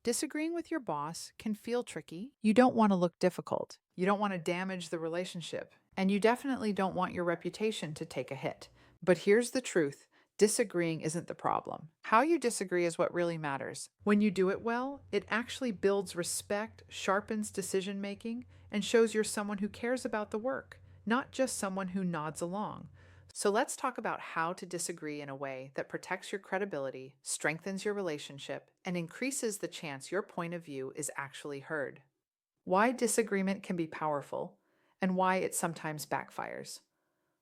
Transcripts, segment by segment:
Disagreeing with your boss can feel tricky. You don't want to look difficult. You don't want to damage the relationship. And you definitely don't want your reputation to take a hit. But here's the truth. Disagreeing isn't the problem. How you disagree is what really matters. When you do it well, it actually builds respect, sharpens decision making, and shows you're someone who cares about the work, not just someone who nods along. So let's talk about how to disagree in a way that protects your credibility, strengthens your relationship, and increases the chance your point of view is actually heard. Why disagreement can be powerful, and why it sometimes backfires.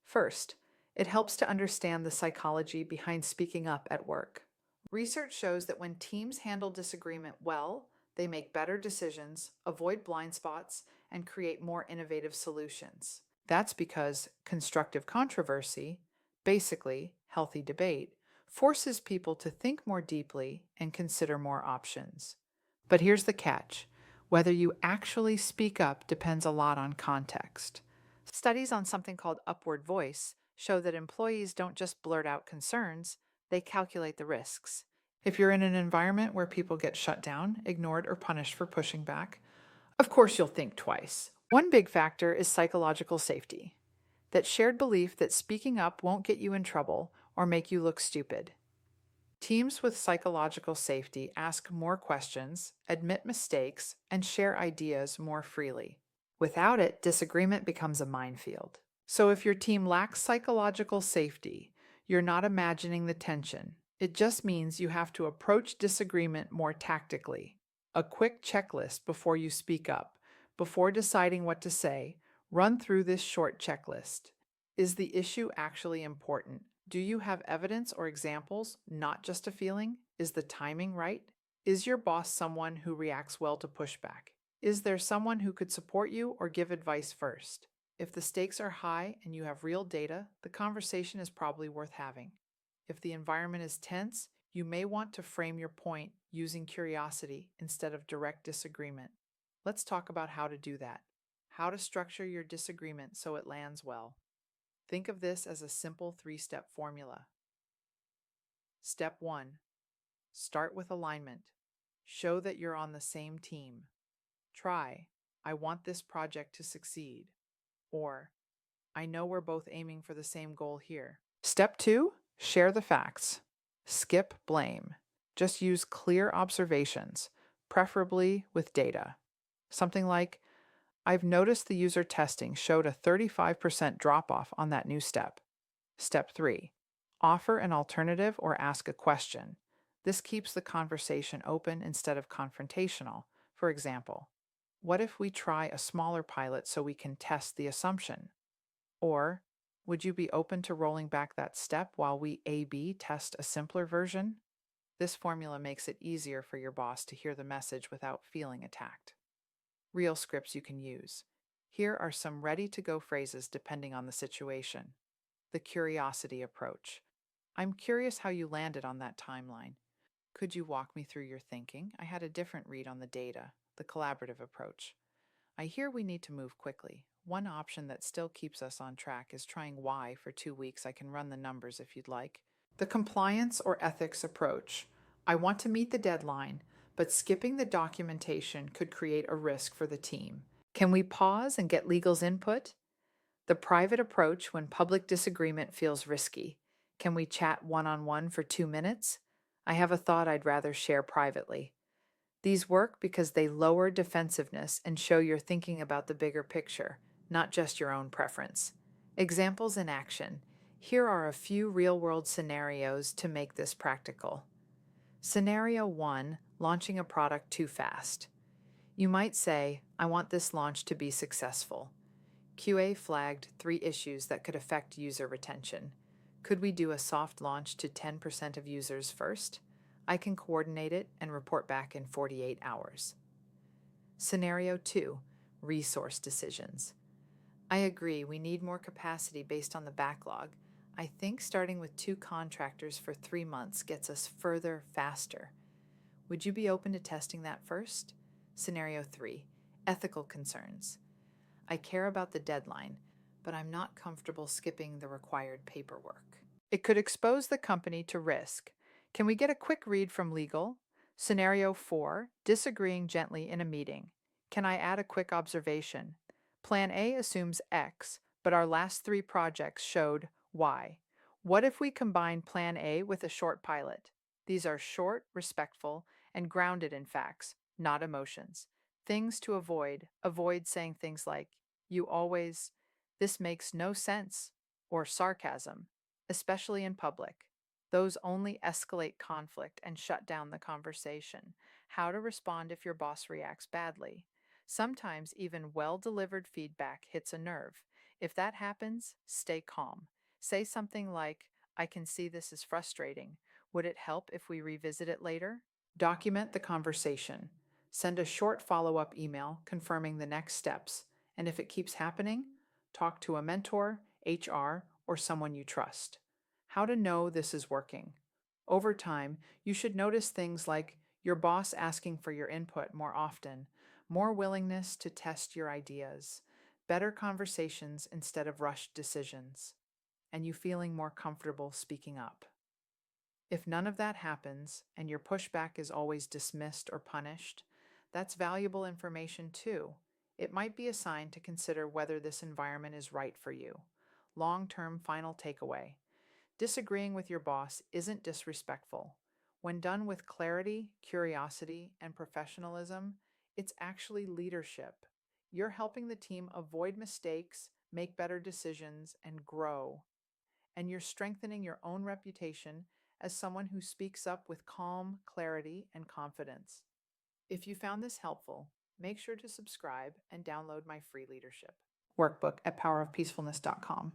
First, it helps to understand the psychology behind speaking up at work. Research shows that when teams handle disagreement well, they make better decisions, avoid blind spots, and create more innovative solutions. That's because constructive controversy, basically healthy debate, forces people to think more deeply and consider more options. But here's the catch. Whether you actually speak up depends a lot on context. Studies on something called upward voice show that employees don't just blurt out concerns, they calculate the risks. If you're in an environment where people get shut down, ignored, or punished for pushing back, of course you'll think twice. One big factor is psychological safety, that shared belief that speaking up won't get you in trouble or make you look stupid. Teams with psychological safety ask more questions, admit mistakes, and share ideas more freely. Without it, disagreement becomes a minefield. So if your team lacks psychological safety, you're not imagining the tension. It just means you have to approach disagreement more tactically. A quick checklist before you speak up. Before deciding what to say, run through this short checklist. Is the issue actually important? Do you have evidence or examples, not just a feeling? Is the timing right? Is your boss someone who reacts well to pushback? Is there someone who could support you or give advice first? If the stakes are high and you have real data, the conversation is probably worth having. If the environment is tense, you may want to frame your point using curiosity instead of direct disagreement. Let's talk about how to do that. How to structure your disagreement so it lands well. Think of this as a simple 3-step formula. Step 1. Start with alignment. Show that you're on the same team. Try, I want this project to succeed. Or, I know we're both aiming for the same goal here. Step 2. Share the facts. Skip blame. Just use clear observations, preferably with data. Something like, I've noticed the user testing showed a 35% drop-off on that new step. Step 3. Offer an alternative or ask a question. This keeps the conversation open instead of confrontational. For example, what if we try a smaller pilot so we can test the assumption? Or, would you be open to rolling back that step while we A/B test a simpler version? This formula makes it easier for your boss to hear the message without feeling attacked. Real scripts you can use. Here are some ready-to-go phrases depending on the situation. The curiosity approach. I'm curious how you landed on that timeline. Could you walk me through your thinking? I had a different read on the data. The collaborative approach. I hear we need to move quickly. One option that still keeps us on track is trying Y for 2 weeks. I can run the numbers if you'd like. The compliance or ethics approach. I want to meet the deadline, but skipping the documentation could create a risk for the team. Can we pause and get legal's input? The private approach when public disagreement feels risky. Can we chat one-on-one for 2 minutes? I have a thought I'd rather share privately. These work because they lower defensiveness and show you're thinking about the bigger picture, not just your own preference. Examples in action. Here are a few real-world scenarios to make this practical. Scenario 1, launching a product too fast. You might say, I want this launch to be successful. QA flagged 3 issues that could affect user retention. Could we do a soft launch to 10% of users first? I can coordinate it and report back in 48 hours. Scenario 2, resource decisions. I agree, we need more capacity based on the backlog. I think starting with 2 contractors for 3 months gets us further faster. Would you be open to testing that first? Scenario 3, ethical concerns. I care about the deadline, but I'm not comfortable skipping the required paperwork. It could expose the company to risk. Can we get a quick read from legal? Scenario 4, disagreeing gently in a meeting. Can I add a quick observation? Plan A assumes X, but our last 3 projects showed Y. What if we combine Plan A with a short pilot? These are short, respectful, and grounded in facts, not emotions. Things to avoid. Avoid saying things like, you always, this makes no sense, or sarcasm, especially in public. Those only escalate conflict and shut down the conversation. How to respond if your boss reacts badly. Sometimes even well delivered feedback hits a nerve. If that happens, stay calm. Say something like, I can see this is frustrating. Would it help if we revisit it later? Document the conversation. Send a short follow up email confirming the next steps. And if it keeps happening, talk to a mentor, HR, or someone you trust. How to know this is working. Over time, you should notice things like your boss asking for your input more often, more willingness to test your ideas, better conversations instead of rushed decisions, and you feeling more comfortable speaking up. If none of that happens and your pushback is always dismissed or punished, that's valuable information too. It might be a sign to consider whether this environment is right for you. Long-term final takeaway. Disagreeing with your boss isn't disrespectful. When done with clarity, curiosity, and professionalism, it's actually leadership. You're helping the team avoid mistakes, make better decisions, and grow. And you're strengthening your own reputation as someone who speaks up with calm, clarity, and confidence. If you found this helpful, make sure to subscribe and download my free leadership workbook at powerofpeacefulness.com.